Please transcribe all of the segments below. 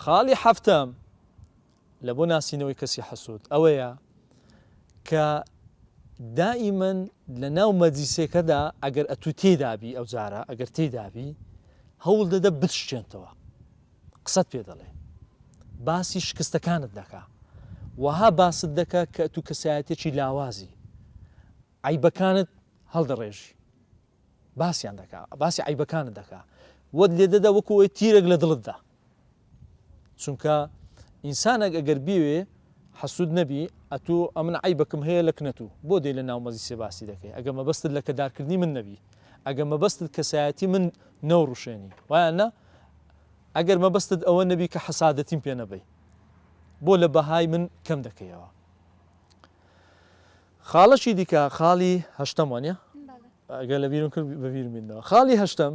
خاڵی حەفتەم لە بۆ ناسینەوەی کەسی حەسوود ئەوەیە کە دائیمەن لە ناو مەجلیسێکەدا ئەگەر ئەتوو تێدابی ئەو جارە ئەگەر تێدابی هەوڵ دەدە بتشتێنتەوە قسەت پێ دەڵێ باسی شکستەکانت دەکا وەها باست دەکا کە ئەتوو کەسایەتێکی لاوازی عیبەکانت هەڵدەڕێژی باسییان دەکا باسی عیبەکانت دەکا وەت لێ دەدا وەکو ئەوەی تیرێک لە دڵتدا چونکە ئینسانێک ئەگەر بیوێ حەسوود نەبی ئەتوو ئەمن عیبەکەم هەیە لە کنەتوو بۆ دێ لە ناو مەجلیسێ باسی دەکەی ئەگەر مەبەستت لە کەدارکردنی من نەبی ئەگەر مەبەستت کەسایەتی من نەوڕوشێنی وایە ئەگەر مەبەستت ئەوە نەبی کە حەسادەتیم پێ نەبەی بۆ لە بەهای من کەم دەکەیەوە. خاڵەشی دیکە خاڵی هەشتەم وانە ئەگەر لە بیرم کرد بەبیرمێنەوە خاڵی هەشتەم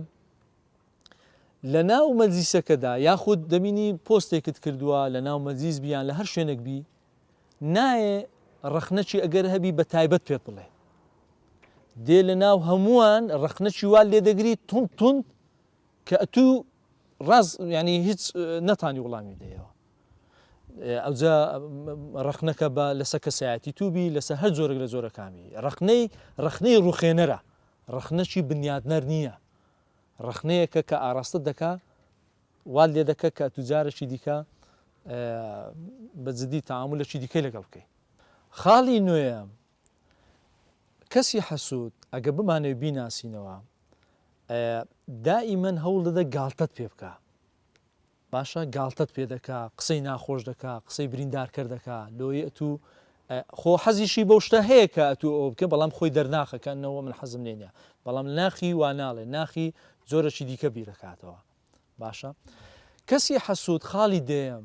لە ناو مەجلیسەکەدا یاخود دەبینی پۆستێکت کردووە لە ناو مەجلیس بیان لە هەر شوێنێک بی نایە ڕەخنەچی ئەگەر هەبی بە تایبەت پێت بڵێ دێ لە ناو هەمووان ڕەخنەچی وا لێ دەگری تونند کە ئەتوو ڕاز ینی هیچ نەتانی وڵامی دەیەوە ئەوجا ڕەخنەکە بە لەسەر کەسایەتی تووبی لەسەر هەر جۆرەك لە جۆرەکانی ڕەخنەی ڕوخێنەرە ڕەخنەچی بنیادنەر نییە ڕەخنەیەکە کە ئاراستە دەکا وا لێ دەکە کە توجارێکی دیکە بەجددی تەعاملێکی دیکەی لەگەڵ بکەی. خاڵی نوێیە کەسی حەسوود ئەگە بمانێ بیناسینەوە دائیمەن هەوڵ دەدە گاڵتەت پێ بکە باشە گاڵتەت پێ دەکا قسەی ناخۆش دەکا قسەی بریندارکرد دەکا لۆی ئەتوو خۆ حەزیشی بەو شتە هەیە کە ئەتوو ئەو بکە بەڵام خۆی دەرناخەکەنەوە من حەزم لێنە بەڵام ناخی وا ناڵێ ناخی زۆرەکی دیکە بیرەکاتەوە باشە. کەسی حەسوود خاڵی دێم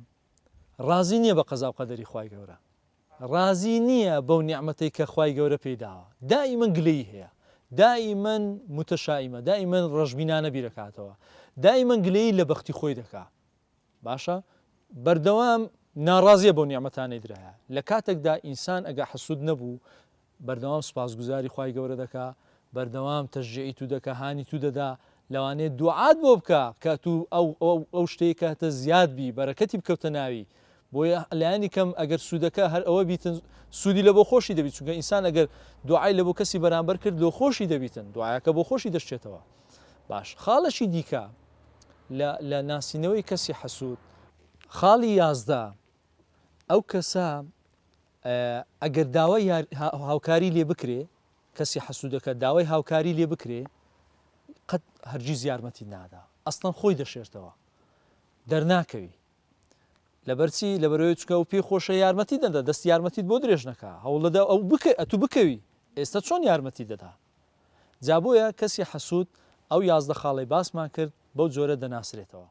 ڕازی نییە بە قەزا و قەدەری خوای گەورە ڕازی نییە بەو نیعمەتەی کە خوای گەورە پێداوە دائیمەن گلەی هەیە دائیمەن متەشائیمە دائیمەن ڕەشبینانە بیرەکاتەوە دائیمەن گلەی لە بەختی خۆی دەکا باشە بەردەوام ناڕازیە بۆ نیعمەتانەی درایە لە کاتێکدا ئینسان ئەگە حەسوود نەبوو بەردەوام سوپاسگوزاری خوای گەورە دەکا بەردەوام تەشجیعی تو دەکا هانی تو دەدا لەوانەیە دوعات بۆ بکە کە تو ئەو شتەیە کاتە زیاد بی بەرەکەتی بکەوتە ناوی بۆیە لایانی کەم ئەگەر سوودەکە هەر ئەوە بیتن سوودی لە بۆ خۆشی دەبیت چونکە ئینسان ئەگەر دوعای لە بۆ کەسی بەرامبەر کرد لۆ خۆشی دەبیتن دوعاکە بۆ خۆشی دەشتێتەوە. باش خاڵەشی دیکە لە ناسینەوەی کەسی حەسوود خاڵی 11 ئەو کەسە ئەگەر داوای هاوکاری لێ بکرێ کەسی حەسوودەکە داوای هاوکاری لێ بکرێ قەت هەرگیز یارمەتی نادا ئەسڵەن خۆی دەشێتەوە دەرناکەوی لەبەرچی لەبەرەوەی چکە و پێی خۆشە یارمەتی دەدا دەست یارمەتیت بۆ درێژ نەکا هەوڵەدا ئەو بکە ئەتوو بکەوی ئێستا چۆن یارمەتی دەدا جابۆیە کەسی حەسوود ئەو 11 خاڵی باسمان کرد بەو جۆرە دەناسرێتەوە.